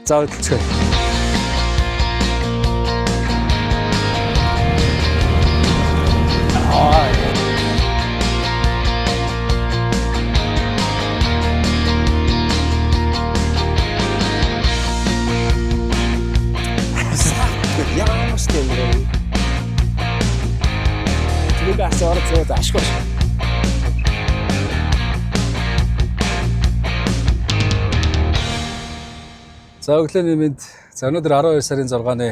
За хөдөлцгөө. Тэгээс орцоо ашгүй. За өглөөний мэнд. За өнөөдөр 12 сарын 6-ны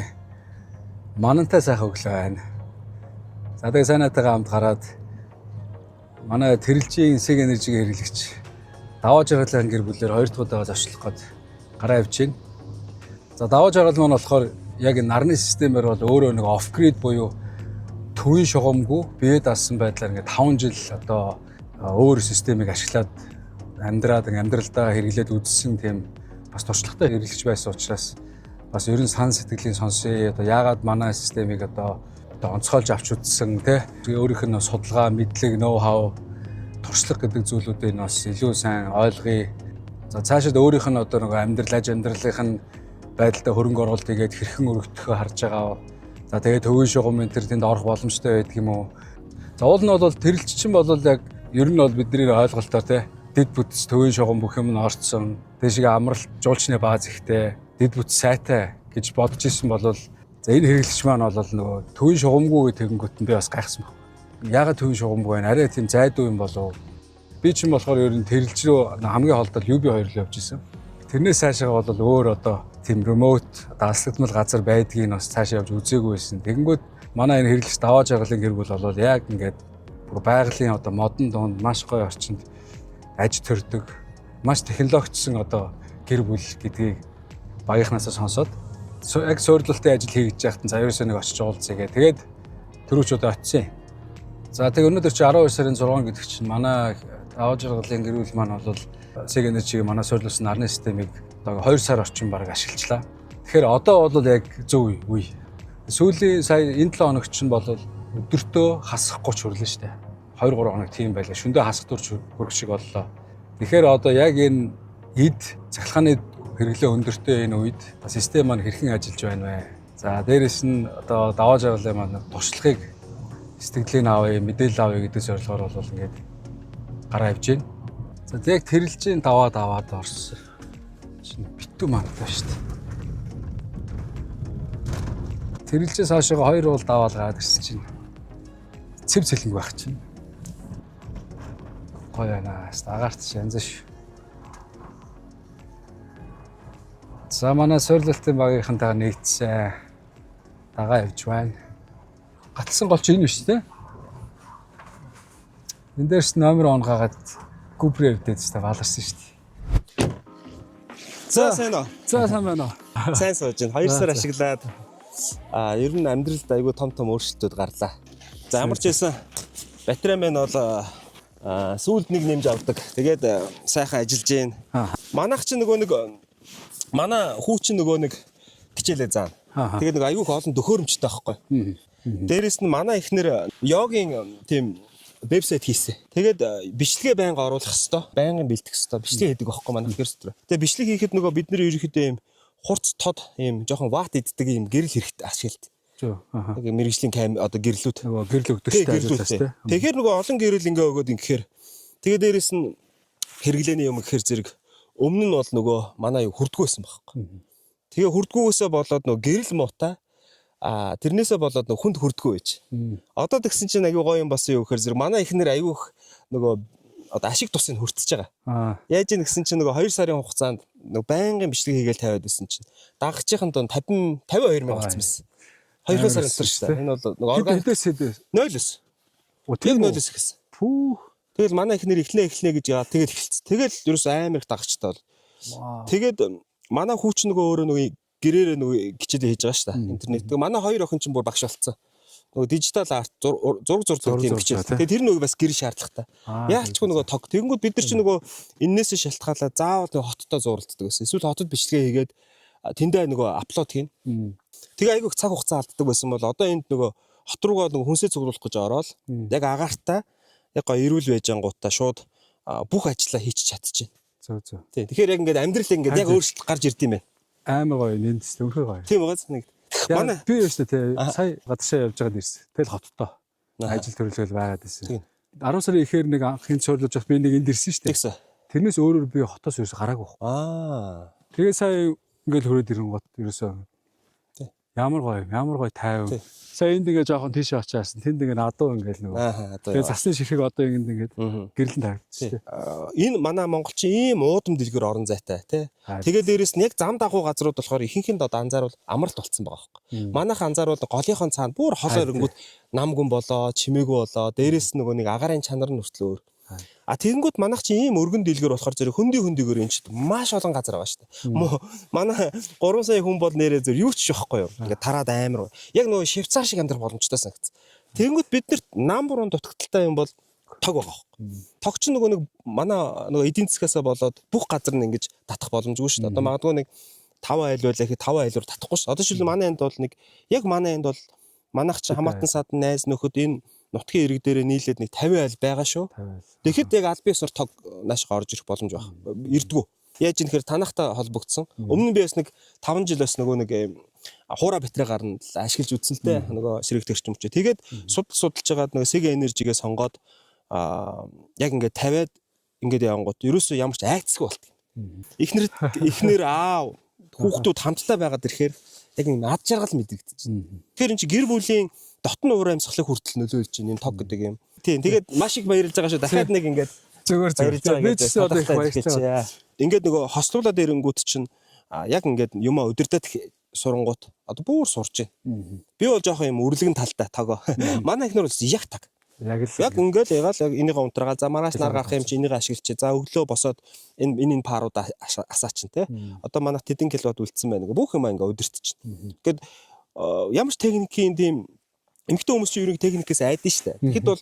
манантай сайхан өглөө байна. За тэгээ сайнатайгаа хамт гараад манай тэрэлжийн инсэг энержиг хэрэглэгч даваа жаргалын гэр бүлээр 2 дахь удаага зочлох гээд гараа явж байна. За даваа жаргал маань болохоор яг нарны системээр бол өөрөө нэг офгрид буюу төвийн шугамгүй бие даасан байдлаар ингээд 5 жил одоо өөр системийг ашиглаад амьдралдаа хэрэглээд үзсэн тийм бас туршлагатай хэрэглэж байсан учраас бас ерөн сан сэтгэлийн сонсъё. Одоо яагаад манай системийг одоо онцгойлж авч үзсэн тий өөрийнх нь судалгаа, мэдлэг, ноу хау, туршлага гэдэг зүйлүүдийг бас илүү сайн ойлгоё. За цаашид өөрийнх нь одоо нэг амьдралынх нь байдалтай хөрөнгө оруулалт хийгээд хэрхэн өргөдөхөө харж байгаа. За тэгээд төвийн шугам энэ тэнд орох боломжтой байдаг юм уу? За уул нь бол тэрэлжчин бол яг ер нь бол бидний ойлголтоор тий дэд бүтц төвийн шугам бүх юм нь орцсон. Тэшиг амралт жуулчны бааз ихтэй, дэд бүтц сайтай гэж бодож исэн бол за энэ хэрэглэгч маань бол нөгөө төвийн шугамгүй тэгэнгүүт нь би бас гайхсан байна. Яагаад төвийн шугамгүй байна? Арай тийм зайдуу юм болов. Би ч юм болохоор ер нь тэрэлж рүү хамгийн холдол UB2 л явж исэн. Тэрнээс цаашаа бол өөр одоо тийм ремоут даалгадмал газар байдгийг бас цаашаа явж үзээгүй байсан. Тэгэнгүүт манай энэ хэрэглэгч даваа жаргалын гэр бүл бол яг ингээд бүр байгалийн одоо модон дунд маш гоё орчинд аж төрдөг, маш технологичсон одоо гэр бүл гэдгийг багийнхнаасаа сонсоод яг суурилалтын ажил хийж яхад за ерөөсөө нэг очиж уулзъя гэ. Тэгээд төрүүчүүд очив. За тэг өнөөдөр чи 12 сарын 6 гэдэг чинь манай даваа жаргалын гэр бүл маань бол инсэг энержиг манай суурилсан нарны системийг одоо 2 сар орчим бараг ашиглажлаа. Тэгэхээр одоо бол яг зөв үе. Сүүлийн сая энэ 7 хоног чинь бол өдөртөө хасахгүй ч хүрлээ шүү дээ. 2-3 хоног тийм байлаа. Шөндөө хасах дурч хөрөх шиг боллоо. Тэгэхээр одоо яг энэ цахилгааны хэрэглээ өндөртэй энэ үед систем маань хэрхэн ажиллаж байна вэ? За дээрэс нь одоо даваа жаргалын маань туршлагыг сэтгэлийн авъя, мэдээлэл авъя гэдэг зорилгоор бол ингээд гараа явж байна. За яг тэрэлжийн даваад орсон. Чинь битүү мантай шүү дээ. Тэрэлжээс хаашаага 2 уул даваал гаад ирсэн чинь цэв цэлэнг байх чинь. Гоё байна. Агаарт янз шүү. За манай суурилалтын багийнхантайгаа нэгдсэн дагаа явж байна. Гатсан гол чинь энэ биш үү? Энд дээрс номер онгаагаад гүбрээ өвдөд тест баларсан шүү дээ. За сайн уу. За сайн байна уу. Сайн сууж байна. 2 сар ашиглаад ер нь амьдралд айгүй том өөрчлөлтүүд гарлаа. За ямар ч байсан батарей маань бол сүүлд нэг нэмж авдаг. Тэгээд сайхан ажиллаж байна. Манайх чи манай хүү чи нэг хичээлээ заана. Тэгээд нэг айгүй олон төхөөрөмжтэй байхгүй. Дээрээс нь манай ихнэр йогийн тийм вебсайт хийсэн. Тэгээд бичлэгээ байнга оруулах хэвээр, байнгын бэлтгэх хэвээр бичлэг хийдэг байхгүй манай хөрстрөө. Тэгээд бичлэг хийхэд бид нэр ерөөхдөө ийм хурц тод ийм жоохон ватт иддэг ийм гэрэл хэрэгтэй ашиглалт. Яг мэрэгжлийн одоо гэрлүүд. Гэрэл өгдөг шүү дээ. Тэгэхээр олон гэрэл ингээ өгөөд ингэхээр тэгээд дээрээс нь хэрэглээний юм гэхэр зэрэг өмнө нь бол манай хүрдгүү байсан байхгүй. Тэгээ хүрдгүүгээсээ болоод гэрэл муутай тэрнээсээ болоод хүнд хүрдгүү байж. Одоо тэгсэн чинь аюу гоё юм басан юу гэхээр зэрэг манай ихнэр аюух одоо ашиг тусыг хүртэж байгаа. Яаж ийм гэсэн чинь 2 сарын хугацаанд байнгын бичлэг хийгээл тавиад байсан чинь дагагчийн донд 52 мянга болсон байсан. 2 сарын дотор шүү дээ. Энэ бол органик 0-9. Тэг 0-9 гэсэн. Пүү. Тэгэл манай ихнэр эхлэнэ гэж яа тэгэл эхэлсэн. Тэгэл ерөөс амар их дагагчтай бол. Тэгээд манай хүүч өөрөө гэрээр гिचэлээ хийж байгаа шүү дээ. Интернет. Тэгээ манай хоёр охин чинь бүр багш болцсон. Дижитал арт зураг тийм хичээл. Тэгээ тэр бас гэр шаардлагатай. Яалчгүй тог. Тэгэнгүүт бид нар чинь эннээс шалтгаалаад заавал хоттой зуралддаг байсан. Эсвэл хотод бичлэгээ хийгээд тэндээ апплод хийн. Тэгээ айгүй цаг хугацаа алддаг байсан бол одоо энд хот руугаа хүнсээ цуглуулах гэж ороод яг агаартай яг эрүүл байж ангуудаа шууд бүх ажлаа хийчих чадчихэв. Зөө. Тийм. Тэгэхээр яг ингээд амьдрал яг өөрчлөлт гарч ирд юм байна. амар гоё нэндэс өнхөр гоё. Тийм байгаа нэг. Манай Би өстө тий сая гадаашаа явж байгаад ирсэн. Тэгэл хоттой. Ажил төрөлгөл байгаад ирсэн. 10 сарын ихээр нэг анхын цуурлаж авах би нэг энд ирсэн шүү дээ. тэгсэн. Тэрнээс өөрөөр би хотоос ерөөсө гараагүй. Тэгээ сая ингээл хөрөөд ирэнгот ерөөсөө ямар гоё тайван. Сая энд ингээ жоохон тийш очиасан. Тэнд ингээ адуу ингээл нөгөө. Тэгээ засны ширхэг одоо ингээд гэрэлэн тавьчихсан. Энэ манай монголчин ийм уудам дэлгэр орон зайтай тий. Тэгээ дээрэс нь яг зам дагуу газрууд болохоор ихэнхэнд одоо анзаарвал амралт болцсон байгаа байхгүй. Манайх анзаарвал голынхон цаанд бүр хол өрөнгүүд нам гүн болоо, чимээгүй болоо, дээрэс нөгөө нэг агарын чанар нь хүртэл өөр. Тэгэнгүүт манайх чи ийм өргөн дэлгэр болохоор зэрэг хөндөгөр энэ ч маш олон газар байгаа шүү дээ. Манай 3 сая хүн бол нэрээ зөв юу ч шахгүй юу. Ингээд тараад амар. Яг нөгөө Швейцар шиг амьдрах боломжтой санагдсан. Тэгэнгүүт биднэрт number 1 дутагдaltaй юм бол тог байгаа байхгүй. Тог ч нөгөө нэг манай нөгөө эдийн засгаас болоод бүх газар нь ингэж татах боломжгүй шүү дээ. Одоо магадгүй нэг 5 айл байлаа гэхэд 5 айлуур татахгүй шүү. Одоо жишээл манай энд бол нэг яг манай энд бол манайх чи хамаатан садан найз нөхөд энэ нутгийн ирэг дээрээ нийлээд нэг 50 айл байгаа шүү. Тэгэхэд яг аль биесээр тог наашиг орж ирэх боломж байна. Ирдгүү. Яаж юм хэрэг танахтай холбогдсон. Өмнө нь би бас нэг 5 жил бас нөгөө нэг хуура батарей гарна ашиглаж үзсэн л дээ. Нөгөө сэрэг төрчмөч. Тэгээд судалж байгаад нөгөө Sega Energy-гээ сонгоод яг ингээд тавиад ингээд явангууд ерөөсөө ямар ч айцсгүй болт. Эхнэр аав хүүхдүүд хамтдаа байгаад ирэхээр яг нэг ад жаргал мэдрэгдэж. Тэгэхээр энэ чи гэр бүлийн дотны уур амьсгалыг хүртэл нөлөөлж байна энэ тог гэдэг юм. Тийм. Тэгээд маш их баярлж байгаа шүү. Дахиад нэг ингээд зүгээр би ч одоо их баярлалаа. Ингээд нөгөө хоструулаад ирэнгүүт чинь яг ингээд юмаа удирдах сурангууд одоо бүр сурж байна. Би бол жоохон юм үрлэгэн талтай тагоо. Манай ихнэр бол яг таг. Яг ингээд ягаал яг энийгээ унтраагаа за маргааш нар гарах юм чи энийг ашиглачээ. За өглөө босоод энэ парууд асаачин те. Одоо манайх тэдэн киловатт үлдсэн байна. Бүх юм ингээд удирдах чинь. Ингээд ямар ч техникийн тийм эмэгтэй хүмүүс чинь ерөнхий техникээс айдэн штэ. Тэгэхэд бол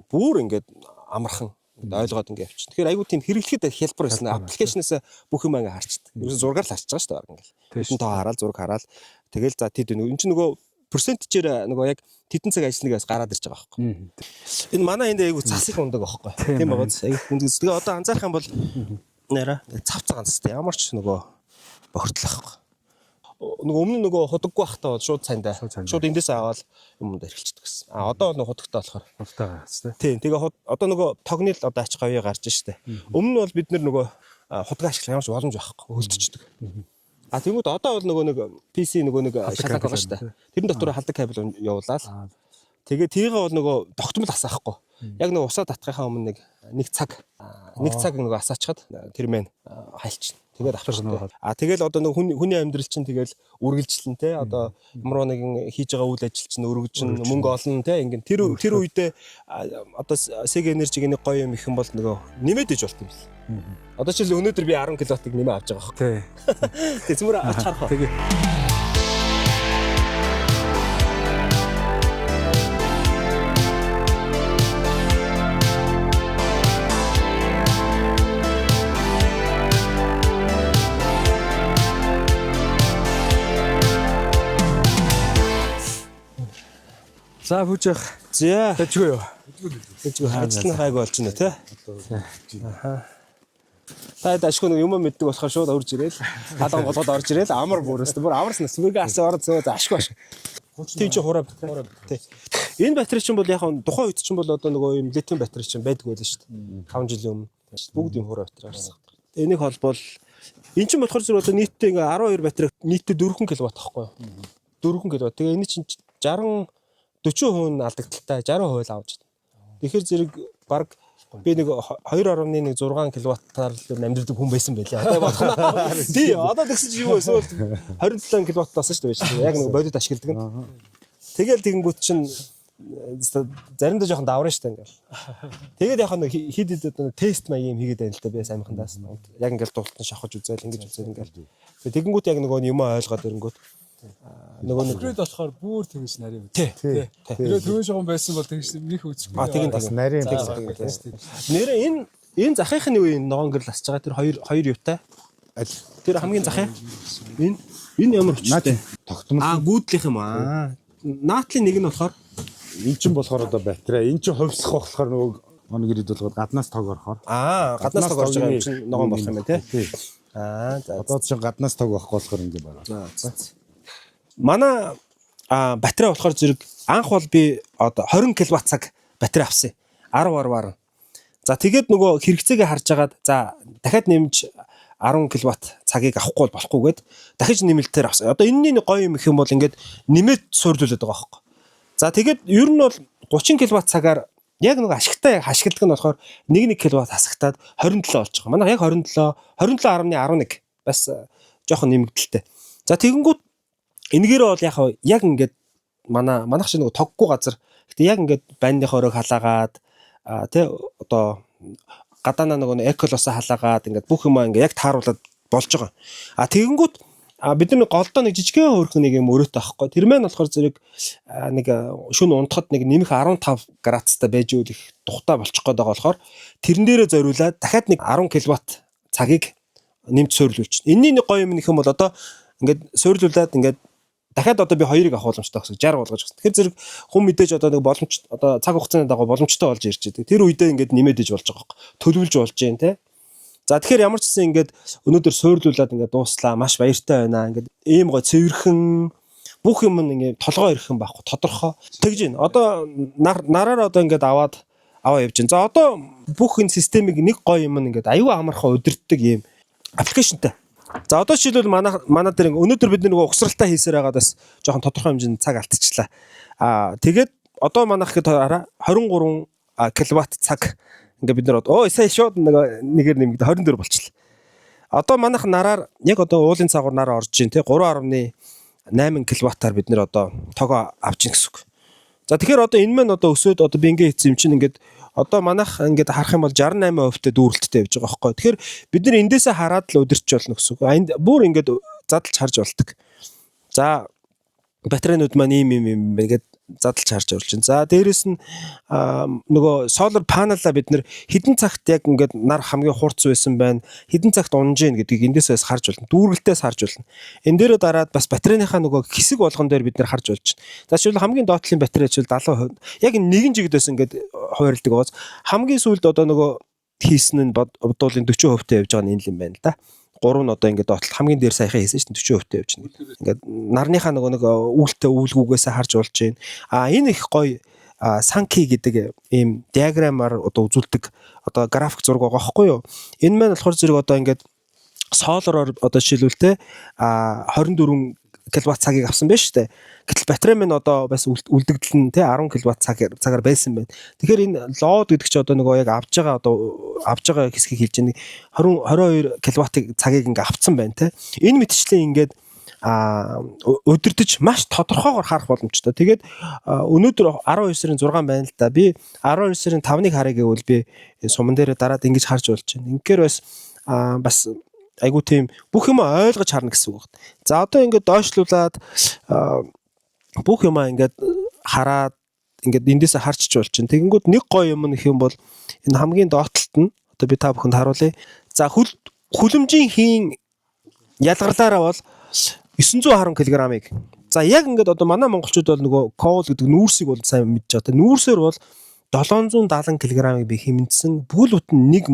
бүр ингээд амархан ойлгоод ингээд явчих. Тэгэхээр айгуу тийм хэрэглэхэд хялбар байсан. Аппликейшнээс бүх юм ингээд харчдаг. Ерөөсө зургаар л харчиж байгаа штэ баг ингээд. Тэдэн тоо хараад зураг хараад тэгэл за тэд энэ чинь нөгөө персентчээр нөгөө яг тэдэн цаг ажилланагаас гараад ирж байгаа байхгүй. Энэ манай энд айгуу цас их ундаг байхгүй. Тийм байгаа. Айгуу үндэг. Тэгээ одоо анзаарах юм бол нэрэ цав цагаан цастай ямар ч нөгөө бохирдлах байхгүй. Нөгөө өмнө нөгөө худаггүй байхдаа шууд цайндаа шууд эндээс аваад юмд эргэлцдэг гэсэн. Одоо бол нөгөө худагтай болохоор худагтай гэсэн. Тийм. Тэгээ одоо нөгөө тогны л одоо ач гавьяа гарч штэ. Өмнө нь бол бид нөгөө худгаа ашиглах ямар ч боломж байхгүй хөлдчихдөг. Тэгмүүд одоо бол нөгөө нэг PC нөгөө нэг шалгах байгаа штэ. Тэрэн дотор халдаг кабель явуулаад. Тэгээ тэрийг бол нөгөө тогтмол асаахгүй. Яг нөгөө усаа татхахаа өмнө нэг цаг нөгөө асаачаад тэр мэн хайлчна. Тэгээд авчихна. Тэгэл одоо нөгөө хүний амьдрал чинь тэгэл үргэлжлэн те одоо ямар нэгэн хийж байгаа үйл ажил чинь өргөжин мөнгө олно те ингээд тэр үедээ одоо Sega Energy-г нэг гоё юм их юм бол нөгөө нэмээд иж болт юм бэл. Одоо ч л өнөөдөр би 10 киловаттыг нэмээ авч байгаа байхгүй. Тэг зэмэр авч харах. Тэгээ за хүчээх. За тэжгүй юу. Тэжгүй ажил нь хайг болж байна те. Таад ашгүй нэг юм мэддэг болохоор шууд урж ирээл. Халуун болгоод орж ирээл амар бүрээс бүр амарснаас сүргээ асаа ороод зөө ашгүй ашгүй. Тийм чи хураа тий. Энэ батарей чинь бол яг тухайн үед чинь бол одоо нөгөө юм литиум батарей чинь байдаг байлаа шүү дээ. 5 жилийн өмнө бүгд юм хураа батарей гарсан. Энийг холбол эн чинь болохоор зөв одоо нийтдээ ингээ 12 батарей нийтдээ 4 кВт аахгүй юу? 4 кВт. Тэгээ энэ чинь 40% нь алдагдaltaй 60% л авч байна. Тэгэхээр зэрэг баг би нэг 2.16 кВт-аар л амьдрдаг хүн байсан байлээ. Одоо бодохно. Тий, одоо тэгсэн чи юу эсвэл 27 кВт тасан шүү дээ. Яг нэг бодит ашигладаг нь. Тэгэл тэгэнгүүт чинь заримдаа жоохон даврын шүү дээ ингээл. Тэгээд яг нэг хид тест маяг юм хийгээд байна л да би самихандаас. Яг ингээл дуултан шахаж үзэл ингэж үзэл ингээл. Тэгэнгүүт яг нөгөө юм ойлгоод ирэнгүүт нөгөө нэг апгрейд болохоор бүр тэгэж нарийн үү. Тий. Тэр түрүүн шугам байсан бол тэгэж нөх үүсэхгүй. Тэгээд бас нарийн нэрээ энэ захихны үе ногоон гэрэл асж байгаа тэр хоёр юутай. Тэр хамгийн захын. Энэ ямар хүчтэй. Тогтмол. Гүйдлийнх юм аа. Наатлын нэг нь болохоор эн чинь болохоор одоо батарей. Эн чинь хувьсах болохоор нөгөө нэг ирээд болгоод гаднаас тог орохоор. Гаднаас тог орж байгаа юм чинь ногоон болох юм байна тий. За. Одоо чинь гаднаас тог байхгүй болохоор ингэ байна. За. Манай батарей болохоор зэрэг анх бол би одоо 20 кВт цаг батарей авсан. 10 10. За тэгээд нөгөө хэрэгцээгээ харж агаад за дахиад нэмж 10 кВт цагийг авахгүй бол болохгүйгээд дахиж нэмэлтээр авсан. Одоо энэний гоё юм их юм бол ингээд нэмээд суйрлуулад байгаа байхгүй. За тэгээд ер нь бол 30 кВт цагаар яг нэг ашигтай ашигладаг нь болохоор 1 кВт хасагтаад 27 болж байгаа. Манайх яг 27.11 бас жоохон нэмэгдэлтэй. За тэгэнгүүт энэгээр бол яг ингээд манайх шиг нэг тоггүй газар. Гэтэ яг ингээд байрны хорог халаагаад тий одоо гадаанаа нөгөө эколосоо халаагаад ингээд бүх юм ингээд яг тааруулаад болж байгаа. Тэгэнгүүт бид нар голдоо нэг жижигхэн хөөрхөн нэг юм өрөөтэй байхгүй. Тэр маань болохоор зэрэг нэг шөнө унтахад нэг нэмэх 15 градустай байж үл их тухтай болчих гээд байгаа болохоор тэрэн дээрээ зориулаад дахиад нэг 10 кВт цагийг нэмж суйрлуулж байна. Энэний нэг гоё юм нөх юм бол одоо ингээд суйрлуулад ингээд дахиад одоо би хоёрыг авах боломжтой гэсэн 60 болгож байна. Тэгэхээр зэрэг хүн мэдээж одоо нэг боломж одоо цаг хугацааны дагуу боломжтой болж ирж байгаа. Тэр үедээ ингээд нэмээд иж болж байгаа байхгүй. Төлөвлөж болж जैन те. За тэгэхээр ямар ч гэсэн ингээд өнөөдөр суйрлуулад ингээд дууслаа. Маш баяртай байна. Ингээд ийм гоо цэвэрхэн бүх юм ингээд толгой ирэх юм байхгүй. Тодорхой тэгж байна. Одоо нараар одоо ингээд аваа явж байна. За одоо бүх энэ системийг нэг гоё юм ингээд аюу амархан удирддаг ийм аппликейшнтэй. За одоо жишээлбэл манай дээр өнөөдөр бид нэг угсралтай хийсээр байгаад бас жоохон тодорхой хэмжээний цаг алдчихлаа. Тэгээд одоо манайх хэд 23 кВт цаг ингээ бид нар сая шууд нэгээр нэмэгдээ 24 болчихлоо. Одоо манайх нараар яг одоо уулын цагуур нараа орж ийн те 3.8 кВт-аар бид нар одоо тогоо авч ийн гэсэн үг. За тэгэхээр одоо энэ маань одоо өсөөд одоо би ингээ хийсэн юм чинь ингээд одоо манайх ингээд харах юм бол 68% дүүрэлттэй явж байгаа байхгүй. Тэгэхээр бид нар эндээсээ хараад л удирч болно гэсэн үг. Бүр ингээд задлж харж болдог. За батарейнууд маань ийм ингээд задлж харж оруулж байна. За дээрэс нь нөгөө solar panel-а бид нар хідэн цагт яг ингээд нар хамгийн хурц байсан байна. Хідэн цагт унж ийн гэдгийг эндээсээс харж болно. Дүүргэлтээс харж болно. Энэ дээрээ дараад бас батарейныхаа нөгөө хэсэг болгон дээр бид нар харж болж байна. За жишээл хамгийн доотлын батарей жишээл 70%. Яг нэгэн жигдээс ингээд хуваарилдаг гоос. Хамгийн сүүлд одоо нөгөө хийсэн нь бодуулын 40%-тэй явж байгаа нь энэ юм байна л да. 3 нь одоо ингээд доотлол хамгийн дээр саяхан хийсэн чинь 40%-тэй явж байна. Ингээд нарныхаа нөгөө нэг үүлтэй үүлгүүгээсээ харж болж байна. Энэ их гоё Sankey гэдэг ийм диаграмаар одоо үзүүлдэг одоо график зураг байгаа байхгүй юу? Энэ маань болохоор зэрэг одоо ингээд солороор одоо жишээлбэл 24 кВт цагийг авсан байна шүү дээ. Гэтэл батарей маань одоо бас үлдэгдэл нь 10 кВт цагаар байсан байна. Тэгэхээр энэ лод гэдэг чинь одоо нөгөө яг авж байгаа хэсгийг хэлж байгаа 22 кВт цагийг ингээ авцсан байна. Энэ мэтчлийн ингээд өдөрдөж маш тодорхойгоор харах боломжтой. Тэгээд өнөөдөр 12 сарын 6 байна л да. Би 12 сарын 5-ыг харъя гэвэл би суман дээр дараад ингэж харж болж байна. Ингээр бас айгуу тийм бүх юм ойлгож харна гэсэн үг. За одоо ингээд доошлуулад бүх юм ингээд хараад ингээд эндээсээ харчиж болж байна. Тэгэнгүүт нэг гоё юм нөх юм бол энэ хамгийн доотлолт нь одоо би та бүхэнд харуулъя. За хүлэмжийн хийн ялгарлаараа бол 910 кг-ыг. За яг ингээд одоо манай монголчууд бол нөгөө коул гэдэг нүүрсийг бол сайн мэдж байгаа. Нүүрсээр бол 770 кг-ыг би хэмнэсэн. Бүл бүтэн нэг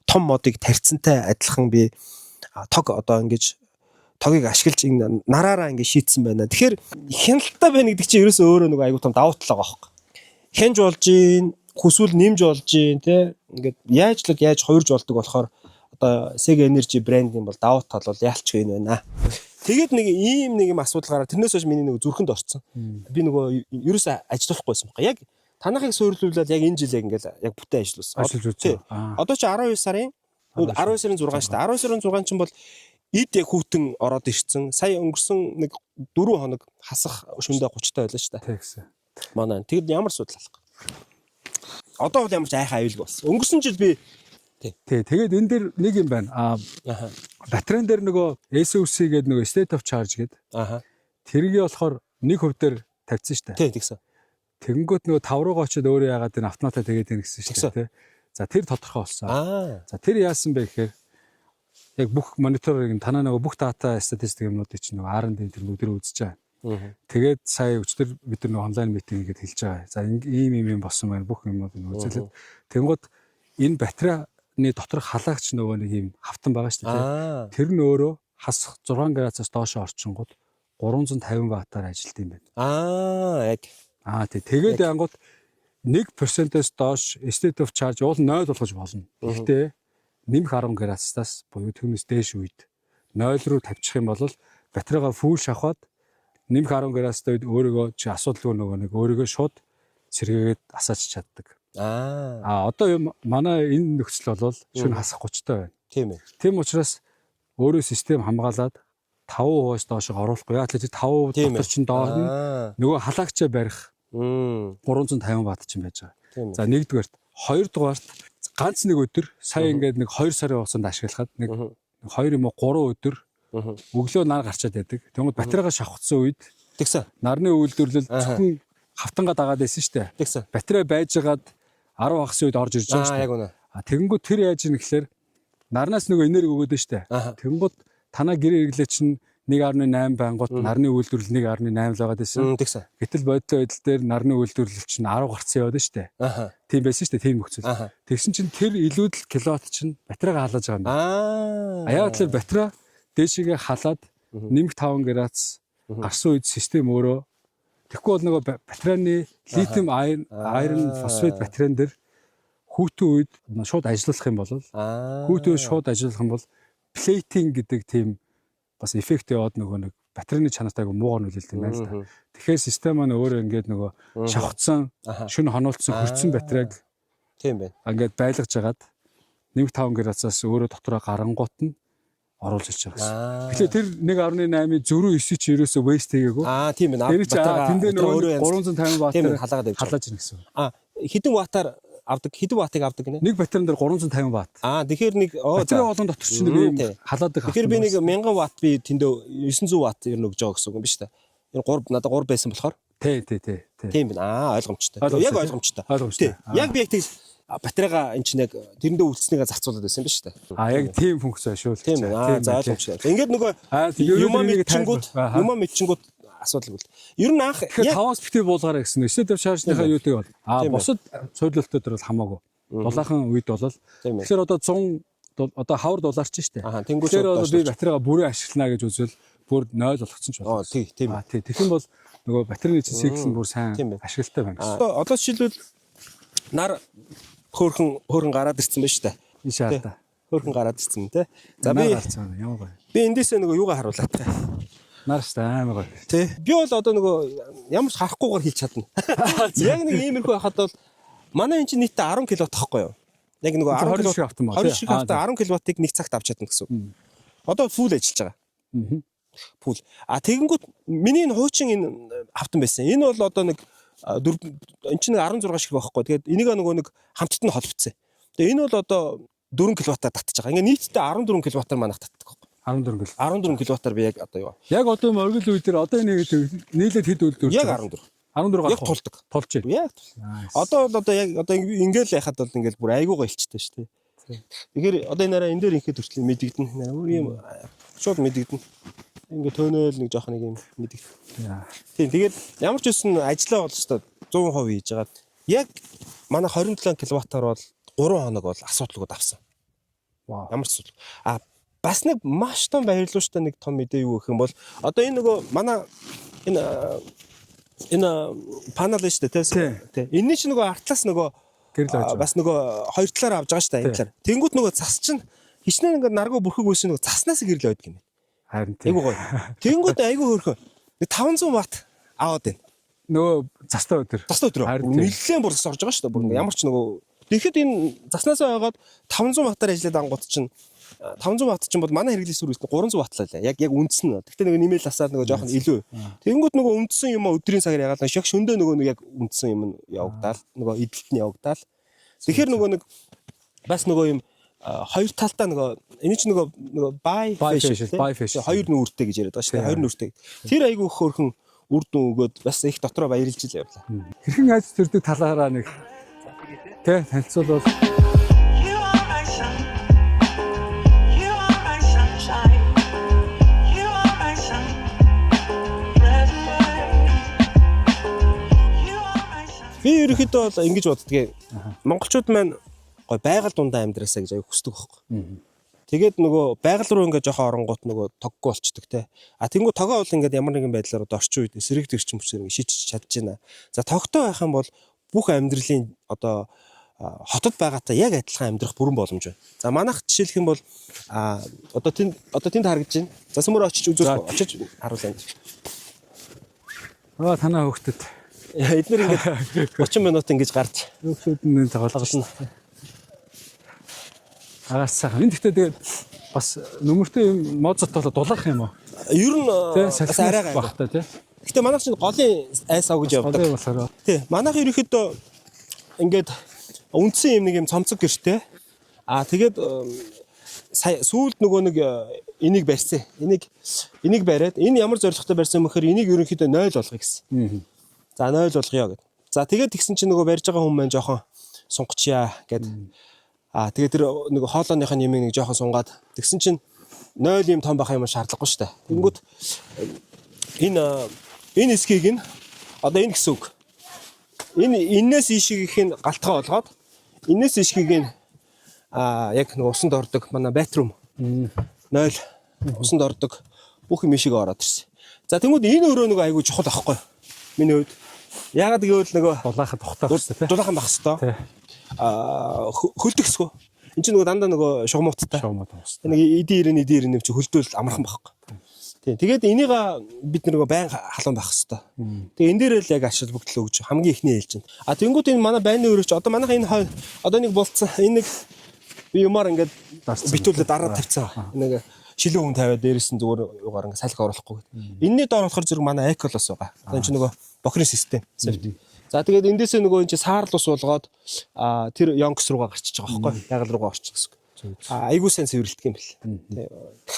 том модыг тарьцантай адилхан би тог одоо ингэж тогийг ашиглаж энэ нараараа ингэ шийтсэн байна. Тэгэхээр хяналттай байна гэдэг чинь ерөөсөө өөрөө нэг аягүй том давуу тал байгаа байхгүй. Хянж болж ийн, хүсвэл нэмж болж ийн те ингээд яаж хувирж болдог болохоор одоо Sega Energy брендийн бол давуу тал бол яалч энэ байна. Тэгээд нэг ийм нэг юм асуудал гараад тэрнээс хойш миний нэг зүрхэнд орцсон. Би нөгөө ерөөсөө ажиллахгүйсэн байна. Яг танахыг суйрлуулаад яг энэ жил яг ингээл яг бүтэн ажилласан. Одоо чи 12 сарын 12 сарын 6 шүү дээ. 12 сарын 6 чинь бол эд яг хүүтэн ороод ирсэн. Сая өнгөрсөн нэг 4 хоног хасах шөндөө 30-тай байлаа шүү дээ. Тэгсэн. Манай. Тэгэд ямар асуудал алах. Одоо бол ямар ч айхаа аюул болсон. Өнгөрсөн жил би тэгээд энэ дэр нэг юм байна. Батарейн дээр нөгөө SOC гэдэг нөгөө state of charge гэдэг. Тэргээ болохоор 1% дээр тавьсан шүү дээ. Тэгсэн. Тэгэнгүүт нөгөө 5 руугаа очиод өөрөө яагаад энэ автоматаа тэгээд ийн гэсэн шүү дээ. За тэр тодорхой болсон. За тэр яасан бэ гэхээр яг бүх мониторинг танаа нөгөө бүх дата статистик юмнуудыг чинь нөгөө R&D тэр бүгд үзэж байгаа. Тэгээд сая өчтөр бид нар нөгөө онлайн митинг гэдээ хэлж байгаа. За ийм болсон байна бүх юмнууд нь үзэлээд тэгэнгүүт энэ батарей доторх халагч нөгөө нэг юм хавтан байгаа шүү дээ. Аа. Тэр нь өөрөө хас 6 градусаас доош орчингууд 350 ваттаар ажилт юм байна. Аа, яг. Тэгээд ангууд 1%-ээс доош state of charge уул 0 болгож болно. Гэхдээ нэмэх 10 градусаас буюу түүнээс дээш үед 0 руу тавьчих юм бол батарейгаа фул шахаад нэмэх 10 градустай үед өөрийгөө чи асуудалгүй нөгөө нэг өөрийгөө шууд сэргээгээд асааж чаддаг. Одоо манай энэ нөхцөл бол шөнө хасах 30-тай байна. Тийм ээ. Тийм учраас өөрөө систем хамгаалаад 5%-аас доош оруулахгүй. Яг л 5% дотор чинь доор нь нөгөө халагчаа барих 350 ватт ч юм байж байгаа. За нэгдүгээрт, хоёрдугаарт ганц нэг өдөр сая ингээд нэг 2 сарын хугацаанд ашиглахад нэг 2 юм уу 3 өдөр өглөө нар гарчаад байдаг. Тэгмээд батарейгаа шавхацсан үед тэгсэн. Нарны үйлдвэрлэл зөвхөн хавтангаа дагаад байсан шүү дээ. Тэгсэн. Батарей байжгаад 10 хагас үед орж ирж байгаа шүү дээ. Яг үнэ. Тэгэнгүүт тэр яаж ийн гэхээр нарнаас нөгөө энерги өгөөд нь шүү дээ. Тэгэнгүүт танаа гэр хэрэглээ чинь 1.8 байнгут нарны үйлдвэрлэл 1.8 л байгаад байсан. Тэгсэн. Гэтэл бодит байдал дээр нарны үйлдвэрлэл чинь 10 гарцсан яваад шүү дээ. Тийм байсан шүү дээ. Тийм нөхцөл. Тэгсэн чинь тэр илүүдэл киловатт чинь батарейгаа халааж байгаа юм. Яг тэр батарей дээшигээ халаад нэмэх 5 градус гарсан үед систем өөрөө тэгэхгүй бол нөгөө батарейны литиум айрон фосфат батарейн дээр хүүтэн үед шууд ажиллах юм бол хүүтэн шууд ажиллах юм бол плейтинг гэдэг тийм бас эффект яваад нөгөө нэг батарейны чанартай муугар нөлөөлт юм байна л да. Тэгэхээр систем маань өөрөө ингээд нөгөө шавхцсан шөнө хонолцсон хөрцөн батарейг тийм байна. Ингээд байлгаж жагаад нэмэх 5 градусаас өөрөө дотроо гарангуут нь оруулж ирж байгаа гэсэн. Тэгэхээр тэр 1.8-ийн зөрүү 9 чи ерөөсөө waste хийгээгүй. Тийм байна. Тэндээ нөгөө 350 ваттаар халаагаад явж халааж ирнэ гэсэн. Хэдэн ваттаар авдаг? Хэдэн ваттыг авдаг гинэ? Нэг батарейн дээр 350 ватт. Тэгэхээр нэг батарей болгон дотор чинь нэг юм халаадаг. Тэгэхээр би нэг 1000 ватт би тэндээ 900 ватт ер нь өгж байгаа гэсэн үг юм биш үү? Энэ 3 надад 3 байсан болохоор. Тийм байна. Ойлгомжтой. Яг ойлгомжтой. Яг би яг тийм батарейгаа энэ чинь яг тэрэндээ үлдснийгээ зарцуулаад байсан юм биш үү? Яг тийм функц байна шүү. Тийм байна. За ойлгомжтой. Ингээд нөгөө юм мэдчингүүд асуудалгүй. Ер нь анх тэгэхээр 5-аас битгий буулгаарай гэсэн. State of charge-ныхаа юу гэдэг бол бусад цойрлолтууд төр бол хамаагүй. Дулаахан үед бол тэгэхээр одоо 100 одоо хавар дулаарч штэ. Тэгэхээр бол би батарейгаа бүрээ ашиглана гэж үзвэл бүр 0 болгоцсон ч болно. Тийм. Тэгэх юм бол нөгөө батарейны цикл нь бүр сайн ашиглалтай байна гэсэн. Одоо жишээлбэл нар хөөрхөн гараад ирсэн байна штэ. Иншаалла. Хөөрхөн гараад ирсэн те. За би ямар гоё. Би эндээсээ нөгөө юугаа харууллаа те. Нарс амар гоё. Тий. Би бол одоо нөгөө ямар ч харахгүйгээр хийж чадна. Яг нэг иймэрхүү байхад бол манай энэ чинь нийтдээ 10 кW тахгүй юу? Яг нөгөө 10 кW автан ба. 20 шиг автан 10 кW-ыг нэг цагт авч чадна гэсэн. Одоо фул ажиллаж байгаа. Фул. Тэгэнгүүт миний энэ хуучин энэ автан байсан. Энэ бол одоо нэг энэ чинь 16 шиг байхгүй. Тэгээд энийг нөгөө нэг хамтд нь холбогдсон. Тэгээд энэ бол одоо 4 кW-аар татчих байгаа. Ингээ нийтдээ 14 кW-аар манайх татдаг байхгүй. 14 кW-аар би яг одоо юу. Яг одоо мөргөл үе дээр одоо нэг нийлээд хэд үйлдвэр. Яг 14 яг тулдаг. Тулж байна. Яг. Одоо яг одоо ингээл яхад бол ингээл бүр айгуугаа илчтэй шүү дээ. Тэгэхээр одоо энэ нараа энэ дээр инхэд хүртэл мэдэгдэн. Өөр юм шууд мэдэгдэн. Ингээ төөнөөл нэг жоох нэг юм мэдэгдэн. Тийм. Тэгээд ямар ч үсэн ажиллаа бол шүү дээ 100% хийж байгаа. Яг манай 27 кВт-аар бол 3 хоног бол асуудалгүй давсан. Вау. Ямар ч асуудал. Бас нэг маш том баярлалаа шүү дээ нэг том мэдээ юу гэх юм бол одоо энэ нөгөө манай энэ панел шүү дээ тий. Энийн чинь нөгөө артлаас нөгөө бас нөгөө хоёр талаар авж байгаа шүү дээ энэ талаар. Тэнгүүд нөгөө цас чинь хичнээн ингээд наргуу бүрхэг үйсэн нөгөө цаснаас гэрэл байдаг юм. Харин тий. Айгуу гоё. Тэнгүүд айгуу хөөрхөн. 500 ватт аваад байна. Нөгөө цастай өдөр. Нэлээд бүр цас орж байгаа шүү дээ. Бүр ямар ч нөгөө тэгэхэд энэ цаснаас байгаад 500 ваттаар ажиллаад ангууд чинь 500 ватт ч юм бол манай хэрэглээс үргэлж 300 ватт лээ. Яг үндсэн нь. Гэхдээ нэг нэмэл асаад нөгөө жоохон илүү. Тэгэнгүүт нөгөө үндсэн юм өдрийн цагаар ягаад шог шөндөө нөгөө нэг яг үндсэн юм явагдаал нөгөө эдэлт нь явагдаал. Тэгэхээр нөгөө нэг бас нөгөө юм хоёр талдаа нөгөө энэ чинь нөгөө bifacial хоёр нүүртэй гэж яриад байгаа шүү дээ. Хоёр нүүртэй. Тэр айгүй хөөрхөн үр дүн өгөөд бас их дотроо баярлж л явлаа. Хэрхэн айц төрдөг талаараа нэг тэ танилцуулбал би ерөөхдөө бол ингэж боддгийг монголчууд маань гой байгаль дундаа амьдраасаа гэж аяг хүсдэг байхгүй. Тэгээд нөгөө байгаль руу ингээд жоохон оронгууд нөгөө тоггүй болчдөг те. А тэнгуү тогоо бол ингээд ямар нэгэн байдлаар одоо орчин үед эсрэг төрчин хүчээр ингээд шийдэж чадчихна. За тогтоо байх юм бол бүх амьдралын одоо хотод байгаатай яг адилхан амьдрах бүрэн боломж байна. За манайх жишээлх юм бол одоо тэнд харагдаж байна. За сүмөр очиж очиж харуулъя. Танаа хөвгтөд. Эднэр ингээд 30 минут ингэж гарч Хөвгтөд нь тоглоно. Агаас сайхан. Энд гэхдээ тэгээд бас нөмөртэй мозот болоо дулгах юм уу? Ер нь бас арай багтай тий. Гэтэ манайх чинь голын айс ав гэж явдаг. Голын болохоор. Тий. Манайх ерөнхийдөө ингээд үндсэн юм нэг юм цомцог гэртэй. Тэгээд сүүлд нөгөө нэг энийг барьсан. Энийг бариад энэ ямар зорилготой барьсан юм бэхээр энийг ерөнхийдөө 0 болгоё гэсэн. За 0 болгоё гэд. За тэгээд тэгсэн чинь нөгөө барьж байгаа хүн маань жоохон сунгачья гэд. Тэгээд тэр нэг хоолойных нь юм нэг жоохон сунгаад тэгсэн чинь 0 юм том байх юм шаардлагагүй шүү дээ. Тэнгүүт энэ эсхийг нь одоо энэ гэсэн үг. Энээс ийшгийг нь галтгаа болгоод энээс ийшгийг нь яг нэг усанд ордог манай батрум 0 усанд ордог бүх юм ийшээ ороод ирсэн. За тэнгүүд энэ өөрөө нэг айгүй чухал аахгүй. Миний хувьд ягаад гэвэл нөгөө Дулаахад тухтаах хэрэгтэй. Дулаахан байх хэрэгтэй. Хөлдөгсгөө. Энд чинь нөгөө дандаа нөгөө шугамуудтай. Нэг эдийн ирэн чи хөлдөөл амархан байхгүй. Тийм. Тэгээд энийг бид нөгөө байн халуун байх хэрэгтэй. Тэгээ энэ дээр л яг ашиг бүгдлөө өгч хамгийн ихний ээлж чинь. Тэнгүүд энэ манай байрны өрөөч одоо манайх энэ одоо нэг болцсон. Энэ нэг би юмар ингээд битүүлээ дараа тавьцсан. Нэг шилэн хүн тавиад дээрээс нь зүгээр югаар ингээд салхи оруулахгүй гэдэг. Энийний доор болохоор зэрэг манай эколос байгаа. Одоо энэ чинь нөгөө бохрын систем. За тэгээд эндээсээ нөгөө энэ саарл ус болгоод тэр Йонкс руугаа гарчиж байгаа байхгүй байгаль руугаа орчих гэсэн. Айгуу сайн цэвэрлдэг юм бэл.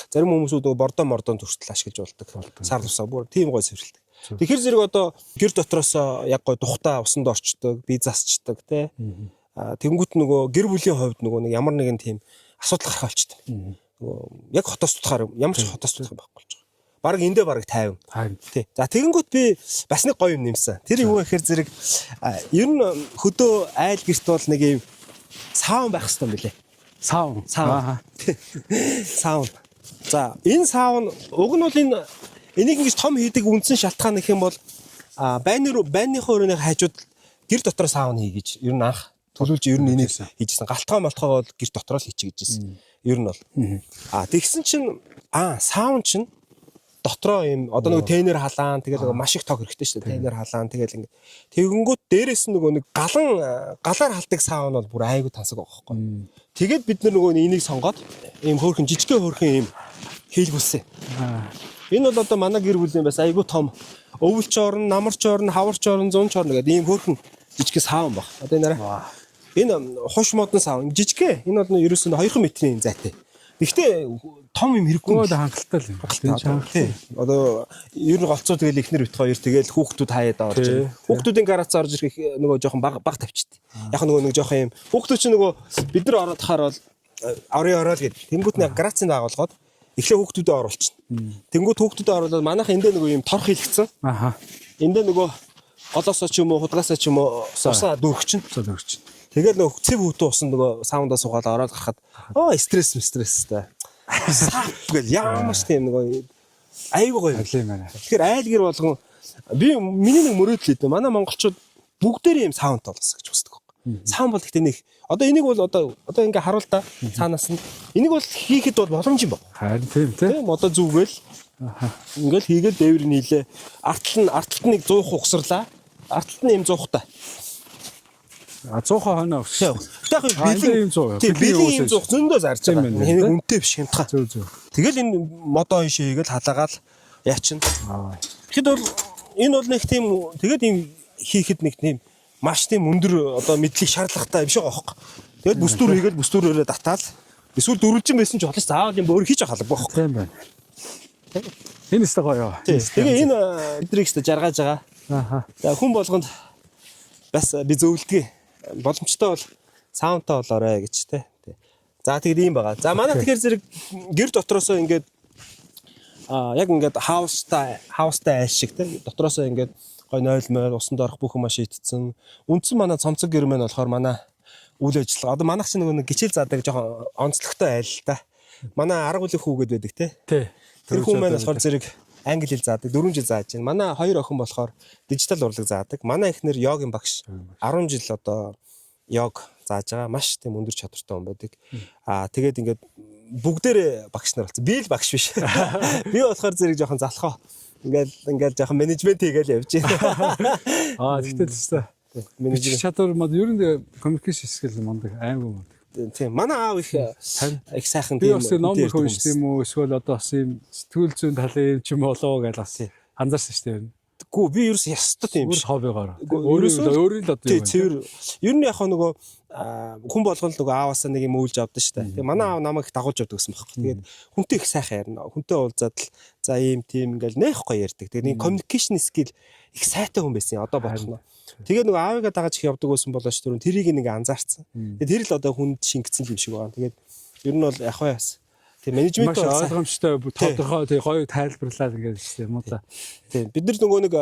Зарим хүмүүсүүд нөгөө бордон төртөл ашиглаж болдог. Саарл усаа бүр тийм гой цэвэрлдэг. Тэгэхээр зэрэг одоо гэр дотроос яг гой тухтаа усанд орчдөг, бие засчдаг тий. Тэнгүүт нөгөө гэр бүлийн хувьд нөгөө нэг ямар нэгэн тийм асуудал гарах болчтой. Нөгөө яг хотоос тутахаар ямар ч хотоос тутах байхгүй болж байгаа. Бараг эндээ бараг 50. Тий. За тэгэнгүүт би бас нэг гоё юм нэмсэн. Тэр юу гэхээр зэрэг ер нь хөдөө айл гэрт бол нэг юм саун байх хэрэгтэй юм билэ. Саун. Саун. За энэ саун уг нь бол энийг ингэж том хийдэг үндсэн шалтгаан гэх юм бол байрны өрөөний хажууд гэр дотор саун хий гэж ер нь анх төлөвлөж ер нь энийг хийжсэн. Галтгоо молтгоо бол гэр дотор л хийчих гэжсэн. Ер нь бол. Тэгсэн чинь саун чинь дотроо юм одоо нэг тенер халаан тэгэл маш их тог хэрэгтэй шүү дээ. Тенер халаан тэгэл ингэ. Тэгэнгүүт дээрээс нь нөгөө нэг галаар халдаг саун бол бүр айгүй тансаг байгаа байхгүй. Тэгээд бид нөгөө энийг сонгоод ийм хөөрхөн жижигхэн хөөрхөн ийм хийлгүүлсэн. Энэ бол одоо манай гэр бүлийн бас айгүй том өвөлч орн, намарч орн, хаварч орн, зунч орн гэдэг ийм хөөрхөн жижигхэн саун баг. Одоо энэ энэ хуш модон саун жижигхэн. Энэ бол ерөөсөө 2 метрийн зайтай. Гэхдээ том юм хэрэггүй хангалттай л юм. Тийм. Одоо ер нь голцоо тэгэл ихнэр бит хоёр тэгэл хүүхдүүд хаяад орж ирнэ. Хүүхдүүдийн гараац орж ирэх нөгөө жоохон баг тавьчихдээ. Яг нөгөө нэг жоохон юм хүүхдүүд чинь нөгөө бид нар ороод тахаар бол ороод гэдэг. Тэнгүүт нэг гараацын дагуулгаад эхлээ хүүхдүүдэд оруулчихна. Тэнгүүт хүүхдүүдэд оруулаад манайх эндээ нөгөө юм торх хийлгцэн. Эндээ нөгөө голоосоо ч юм уу худгаасаа ч юм уу усаа дүүрч чинь. Тэгэл нөгөө цэв хүүтэн усан нөгөө саундаа суугаад ороод гарахад стресстэй. Гэл ямар ч тийм нөгөө айгүй гоё юм байна. Тэгэхээр айл гэр болгон миний нэг мөрөөдөл өгдөө. Манай монголчууд бүгдээрээ юм саунд толгосоо гэж хүсдэг байхгүй. Саунд бол гэхдээ нэг одоо энийг бол одоо ингээ харуул та цаанаас нь энийг бол хийхэд бол боломж юм байна. Харин тийм. Одоо зүгэл ингээл хийгээл дээвэр нийлээ. Арталт нэг 100 ухсарлаа. Арталт нь юм 100-тай. 100 хоноо өгсөн. Бэлэн 100. Тийм бэлэн 100 зөндөө зарж байгаа. Энэ үнэтэй биш хямдхан. Тэгэл энэ модоо хийгээл халаагаал яачин. Тэгэхэд бол энэ бол нэг тийм тэгээд юм хийхэд нэг тийм маш тийм өндөр одоо мэдлэг шаардлагатай биш байгаа байхгүй. Тэгэл бүстүр хийгээл бүстүрээрээ татаал. Эсвэл дөрвөлжин байсан ч болоо заавал юм өөр хийж авах байхгүй. Тийм байна. Энэ өстө гоё. Тэгээ энэ эдрийг өстө жаргаж байгаа. За хүн болгонд бас би зөвлөдгий. Боломжтой бол саундтай болоорой гэж те. За тэгээд ийм байгаа. За манай тэгэхээр зэрэг гэр дотроосоо ингээд яг ингээд хаустай айл шиг те. Дотроосоо ингээд гой 0 морь усанд орох бүх юм шийтцэн. Үндсэн манай цомцог гэр мэн болохоор манай үйл ажиллагаа. Одоо манайх чинь нэг гिचэл заадаг жоохон онцлогтой айл л да. Манай арга бүлэг хүүгээд байдаг те. Тий. Тэр хүн маань болохоор зэрэг англи хэл заадаг 4 жил зааж байна. Манай хоёр охин болохоор дижитал урлаг заадаг. Манай эхнэр йогийн багш 10 жил одоо йог зааж байгаа. Маш тийм өндөр чадвартай хүн байдаг. Тэгээд ингээд бүгдээрээ багш нар болсон. Би л багш биш. Би болохоор зэрэг жоохон залхаа. Ингээл жоохон менежмент хийгээл явж байна. Тэгтээ менежмент чадвар мод ер нь communication skill мундаг аймаг мундаг. Тийм. Манай аав их сайхан тийм. Би бас ном уншиж тийм үү эсвэл одоо бас юм сэтгүүл зүйн талын юм ч юм болоо гэж бас анзаарсан шүү дээ. Гүү би ерөөс ястаа тийм биш. Хоббигоор. Өөрөө л одоо юм. Тийм. Ер нь яг нөгөө хүн болгоно л нөгөө ааваасаа нэг юм үйлж авдаг шүү дээ. Тэгээ манай аав намайг их дагуулж авдаг гэсэн байхгүй. Тэгээд хүнтэй их сайхан ярина. Хүнтэй уулзаад л за ийм тийм ингээл нэх гоё ярьдаг. Тэгээд нэг communication skill их сайтай хүн байсан. Одоо бодно. Тэгээд нөгөө аавыгаа дагаж их явдаг байсан болооч түрүүн тэрийг нэг анзаарсан. Тэгээд тэр л одоо хүнд шингэсэн юм шиг байна. Тэгээд ер нь бол яг яас. Тэг менежмент ойлгомжтой тодорхой тэг гоё тайлбарлаад ингээд шүү юм уу та. Тэг бид нар нөгөө нэг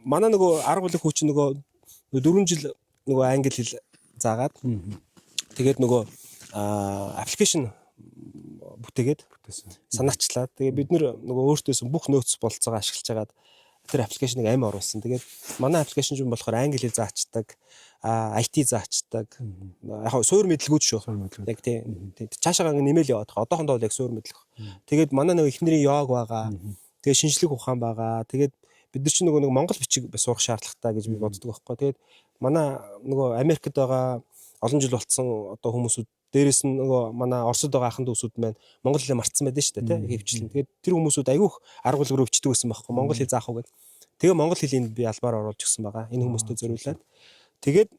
манай нөгөө арга бүлэг хүч нөгөө 4 жил нөгөө англи хэл заагаад тэгээд нөгөө аппликейшн бүтээгээд санаачлаа. Тэгээд бид нар нөгөө өөртөөс бүх нөөц болцоогоо ашиглаж хагаад тэр аппликейшнийг амь оруулсан. Тэгээд манай аппликейшн юм болохоор англи хэл заачдаг, IT заачдаг. Яг суур мэдлгүүд шүү. Яг тийм. Цаашаа нэмэл яваад байгаа. Одоохондоо бол яг суур мэдлэг. Тэгээд манай нэг эхнэрийн йог байгаа. Тэгээд шинжлэх ухаан байгаа. Тэгээд бид нар чинь нөгөө монгол бичиг сурах шаардлагатай гэж би боддог байхгүй. Тэгээд манай нөгөө Америкт байгаа олон жил болцсон одоо хүмүүсүүд дээрээс нь нөгөө манай Оросд байгаа ахын дүүсүүд маань монгол хэлээ мартсан байдаг шүү дээ, тийм хэвчлэн. Тэгээд тэр хүмүүсүүд айгүйх арга бүлэг рүү өчтдөг гэсэн байхгүй. Монгол хэл заах уу гэд. Тэгээ монгол хэлийг би албаар оруулж гисэн байгаа. Энэ хүмүүстөө зориулаад. Тэгээд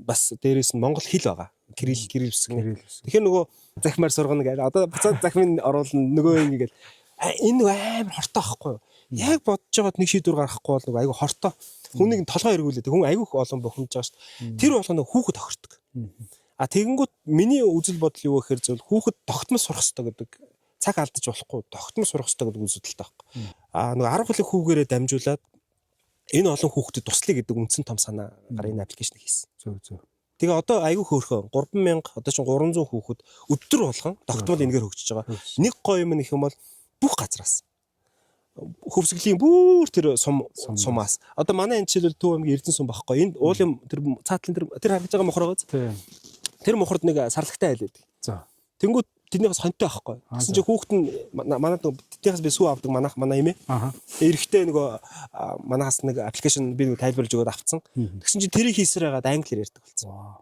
бас дээрээс нь монгол хэл байгаа. Кирилл үсгэн. Тэгэхээр нөгөө захимаар сургана гэдэг. Одоо буцаад захимын оруулна нөгөө ингэгээл энэ нөгөө амар хортой байхгүй юу? Яг бодож байгаад нэг шийдвэр гаргахгүй бол нөгөө айгүй хортой. Хүнийг толгой эргүүлээд хүн айгүйх олон бохомж байгаа шүү дээ. Тэр болгоно хүүхэд охирдог. Тэгэнгүүт миний үзэл бодол юу гэхээр зөв хүүхэд тогтмол сурах хэрэгтэй гэдэг. Цаг алдаж болохгүй тогтмол сурах хэрэгтэй гэдэг үзэлтэй байхгүй. Нөгөө арга бүлэг хүүгээрээ дамжуулаад энэ олон хүүхдэд туслая гэдэг үндсэн том санаа энэ аппликейшн хийсэн. Зөв. Тэгээ одоо айгүй хөөрхөн 3000 одоо чинь 300 хүүхэд өдөр болгон тогтмол энэгээр хөгжиж байгаа. Нэг гоё юм нэх юм бол бүх газраас хөвсгөлийн бүр тэр сумаас одоо манай энэ жишээлбэл Төв аймгийн Эрдэнэ сум багхгүй энд уулын тэр цаатлын тэр харагдаж байгаа мохоргоц тэр мохорд нэг сарлагтай айл байдаг. За тэнгүүд тэрнийхээс хонтой байхгүй. Гэсэн чи хүүхэд нь манад тэднийхээс би сүү авдаг манай эмээ. Эрэхтэй нөгөө манаас нэг аппликейшн би нэг тайлбарлаж өгöd авцсан. Тэгсэн чи тэрийг хийсээр хагаад англиэр ярьдаг болсон.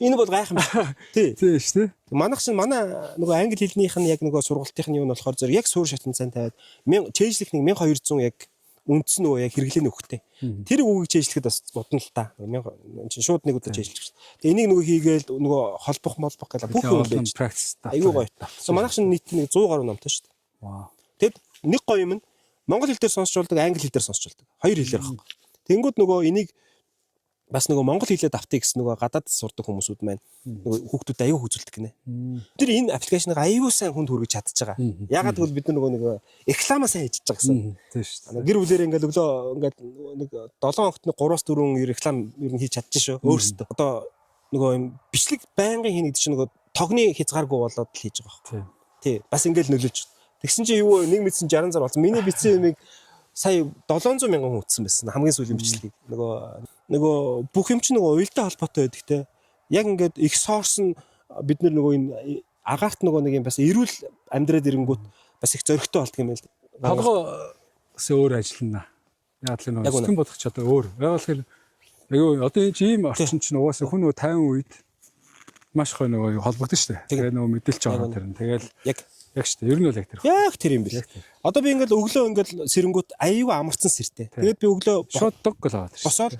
Энэ бол гайхам байна. Тий шүү дээ. Манайх чинь манай нөгөө англи хэлнийх нь яг нөгөө сургалтынхны юу нь болохоор зөв яг суур шатнд сайн тавиад чэйжлэх нэг 1200 яг үндс нөгөө яг хэрэглээ нөхтэй. Тэр үгийг чэйжлэхэд бас бодно л та. Чинь шууд нэг удаа чэйжлэх шүү дээ. Тэгээ энийг нөгөө хийгээл нөгөө холбох гэл бүх юм байж практис та. Айгүй гоё. Манайх чинь нийт нэг 100 гаруй номтой шүү дээ. Тэгэд нэг гоё юм нь монгол хэл дээр сонсч болдог, англи хэл дээр сонсч болдог. Хоёр хэлээр байхгүй. Тэнгүүд нөгөө энийг бас нөгөө монгол хэлээр давтыг гэсэн нөгөө гадаад сурдаг хүмүүсүүд маань нөгөө хүүхдүүд аюу хүзүүлдэг гинэ. Тэр энэ аппликейшнийг аюу сайн хүнд хүргэж чадчихж байгаа. Ягаад гэвэл бид нар нөгөө реклама сайн хийж байгаа гэсэн. Тийм шүү дээ. Гэр бүлэрээ ингээл өглөө ингээд нэг 7 хоногт 3-4 реклам ер нь хийж чадчих шүү. Өөрсдөө. Одоо нөгөө юм бичлэг байнгын хийнэ гэдэг чинь нөгөө тогны хязгааргүй болоод л хийж байгаа байхгүй. Тий. Бас ингээл нөлөөлж. Тэгсэн чинь юу нэг мэдсэн 60 зар болсон. Миний бичсэн юмыг сая 700 мянган хүн утсан байсан. Хамгийн сүүлийн бичлэгийг. Нөгөө бүх юм чинь нөгөө уялдаа холбоотой байдаг те. Яг ингээд их сорс нь бид нөгөө энэ агаарт нөгөө нэг юм бас эрүүл амьдраад ирэнгүүт бас их зөрөгтэй болдго юм байл. Толгойс өөр ажиллана. Яг л нөгөө сэтгэн бодох чадвар өөр. Яг л одоо энэ ийм орчин чинь угаасаа хүн нөгөө 50 үед маш гоё нөгөө холбогдсон шүү дээ. Тэгээ нөгөө мэдээлж байгаа тэр нь. Тэгэл яг шүү дээ. Ер нь бол яг тэр. Яг тэр юм бэл. Одоо би ингээл өглөө ингээл сэрэнгүүт аюу амарсан сэртэй. Тэгээд би өглөө шууд дог гэл аваад. Босоод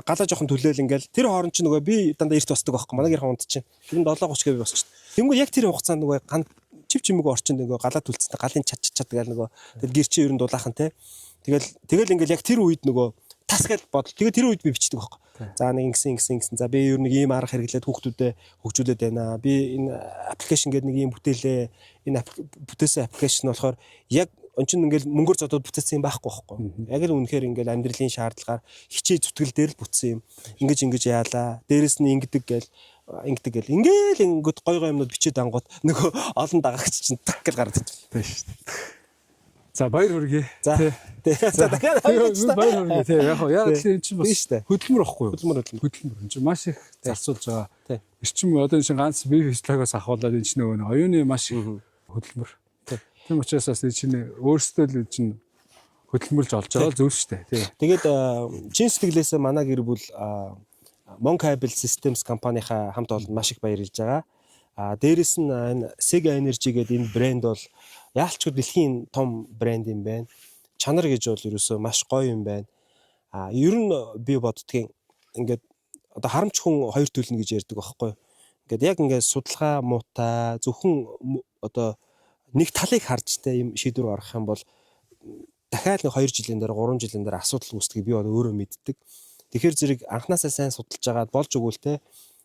галаа жоохон төлөөл ингээл тэр хооронд чи нөгөө би дандаа эрт босдог байхгүй. Манай гэр хонд чинь. Тэр нь 7:30 гээ би босчих. Тэнгүү яг тэр хугацаанд нөгөө ган чив чимэг орчинд нөгөө галаа төлцсөн. Галын чад гээл нөгөө тэр гэр чи ер нь дулаахан те. Тэгэл ингээл яг тэр үед нөгөө тас гэл бодол. Тэгээд тэр үед би бичдэг байхгүй. За нэг ингэсэн. За би ер нэг ийм арга хэрэглээд хүүхдүүдэд хөгжүүлээд байна. Би энэ аппликейшн гэдэг нэг ийм бүтээлээ. Энэ бүтээсэн аппликейшн болохоор яг он чинь ингээл мөнгөөр зодод бүтээсэн юм байхгүй байхгүй. Яг л үнэхээр ингээл амьдралын шаардлагаар хичээ зүтгэл дээр л бүтсэн юм. Ингэж яалаа. Дээрэс нь ингэдэг гэл ингээд гой юмнууд бичээд ангууд нөгөө олон дагагч чинь так гэл гараад ирсэн. Тийм шүү дээ. За баяр хүргэе. За дахиад баяр хүргэе. Тийм яг тэгэхээр энэ чинь бас хөдөлмөр واخгүй юу? Хөдөлмөр. Энэ чинь маш их зарцуулж байгаа. Эрчим одоо энэ чинь ганц бие физиологоос ахуулаад энэ чинь нөгөө оюуны маш их хөдөлмөр. Тийм учраас бас энэ чинь өөрсдөө л энэ чинь хөдөлмөрлж олж байгаа зүйл шүү дээ. Тийм. Тэгээд чин сэтгэлээсээ манай гэр бүл Moncable Systems компанийнхаа хамт олонд маш их баярлж байгаа. Дээрэс нь энэ Sega Energy гэдэг энэ брэнд бол яалчгүй дэлхийн том брэнд юм байна. Чанар гэж бол ерөөсөө маш гоё юм байна. Ер нь би боддгийн ингээд одоо харамч хүн хоёр төлнө гэж ярьдаг байхгүй. Ингээд яг ингээд судалгаа муутай зөвхөн одоо нэг талыг харж та юм шийдвэр гаргах юм бол дахиад нэг 2 жилийн дараа 3 жилийн дараа асуудал үүсдгийг би өөрөө мэддэг. Тэгэхээр зэрэг анханасаа сайн судалж агаад болж өгвөл те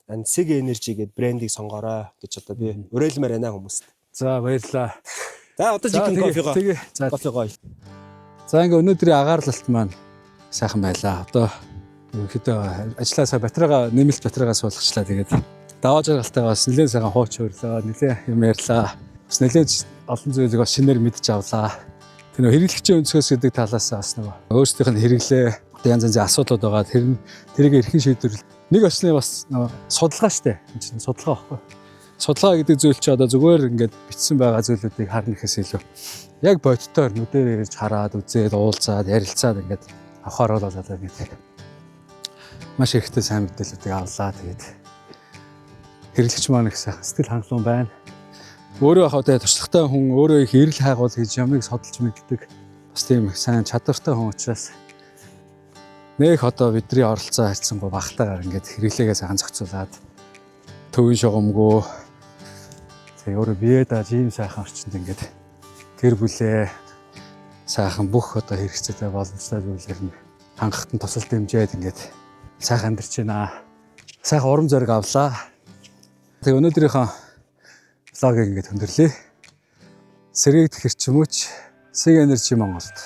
Sega Energy гэдэг брендийг сонгоорой гэж одоо би уриалмаар байна хүмүүст. За баярлалаа. За одоо жигэн кофегоо. За кофе гоё. За ингээ өнөөдрийн агаарлалт маань сайхан байлаа. Одоо ерөнхийдөө ажилласаа нэмэлт батарейгаа суулгачлаа. Тэгээд даваа жаргалтайгаа бас нэлээд сайхан хууч хөөрлөө. Нэлээд юм ярьлаа. Бас нэлээд олон зүйлийг бас шинээр мэдж авлаа. Тэр нөх хэрэглэгчийн өнцгөөс гэдэг талаас бас нөгөө өөрсдийнх нь хэрэглээ янз янзын асуудлууд байгаа. Тэрийг эрхэн шийдвэрлэх нэг осны бас судалгаа штэ. Энэ чинь судалгаа байхгүй. Судалгаа гэдэг зүйл чи одоо зүгээр ингээд бичсэн байгаа зүйлүүдийг харна гэхээс илүү яг бодтоор нүдээр ирж хараад үзээд уулзаад ярилцаад ингээд авахаар бол одоо ингээд маш ихтэй сайн мэдээллүүдийг авлаа. Тэгээд хэрэглэгч маань их сайхан сэтгэл хангалуун байна. Өөрөө хаа тэ туршлагатай хүн өөрөө их эрэл хайгуул гэж ямыг судалж мэддэг бас тийм их сайн чадвартай хүн учраас нэг одоо бидний оролцоо харьцангуй багтаагаар ингээд хэрэглээгээ сайхан зохицуулаад төвийн шугамгүй тэг өөрөө бие дааж ийм сайхан орчинд ингээд гэр бүлээ сайхан бүх одоо хэрэгцээтэй боломжтой зүйлээр нь хангахад нь тусалж дэмжиад ингээд сайхан амьдарч байна. Сайхан урам зориг авлаа. Тэг өнөөдрийнхөө влогийг ингээд өндөрлөе. Сэргээгдэх эрчимч Sega Energy Монголд